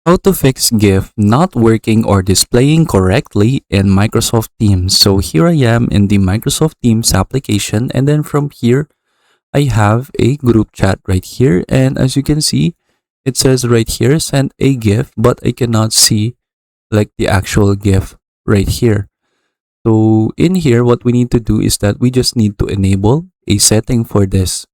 How to fix GIF not working or displaying correctly in Microsoft Teams. So here I am in the Microsoft Teams application, and then from here I have a group chat right here, and as you can see it says right here send a GIF, but I cannot see like the actual GIF right here. So in here what we need to do is that we just need to enable a setting for this.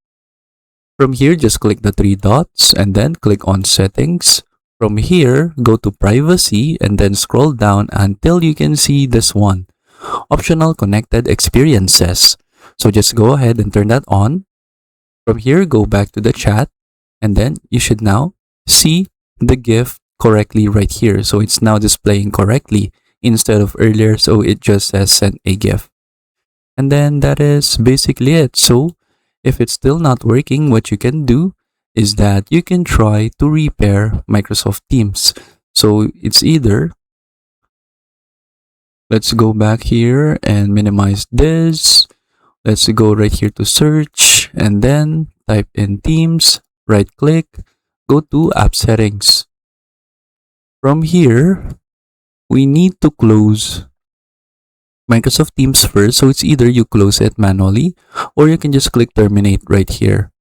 From here, just click the three dots and then click on settings. From here, go to privacy and then scroll down until you can see this one, optional connected experiences. So just go ahead and turn that on. From here, go back to the chat and then you should now see the GIF correctly right here. So it's now displaying correctly instead of earlier. So it just says send a GIF. And then that is basically it. So if it's still not working, what you can do is that you can try to repair Microsoft Teams. So it's either, let's go back here and minimize this. Let's go right here to search and then type in Teams, right click, go to app settings. From here, we need to close Microsoft Teams first. So it's either you close it manually or you can just click terminate right here.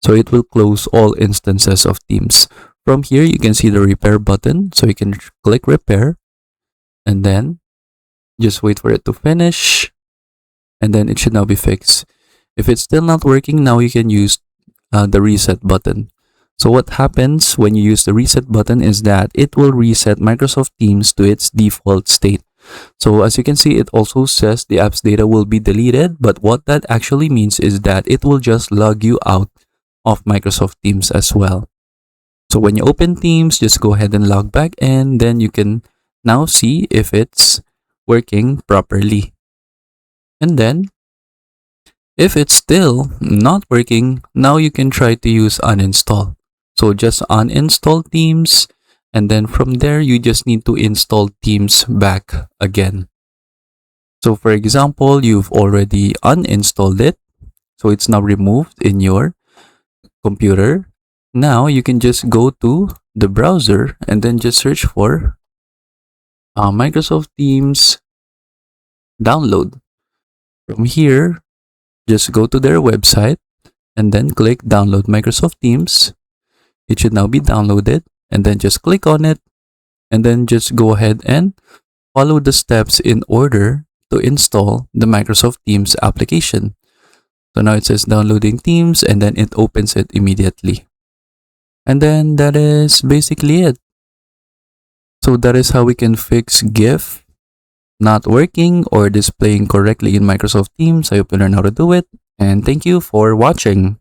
So it will close all instances of Teams. From here, you can see the repair button. So you can click repair and then just wait for it to finish. And then it should now be fixed. If it's still not working, now you can use the reset button. So what happens when you use the reset button is that it will reset Microsoft Teams to its default state. So as you can see, it also says the app's data will be deleted, but what that actually means is that it will just log you out of Microsoft Teams as well. So when you open Teams, just go ahead and log back and then you can now see if it's working properly. And then if it's still not working, now you can try to use uninstall. So just uninstall Teams, and then from there you just need to install Teams back again. So for example, you've already uninstalled it, so it's now removed in your computer. Now you can just go to the browser and then just search for Microsoft Teams download. From here, just go to their website and then click download Microsoft Teams. It should now be downloaded, and then just click on it and then just go ahead and follow the steps in order to install the Microsoft Teams application. So now it says downloading Teams and then it opens it immediately. And then that is basically it. So that is how we can fix GIF not working or displaying correctly in Microsoft Teams. I hope you learn how to do it, and thank you for watching.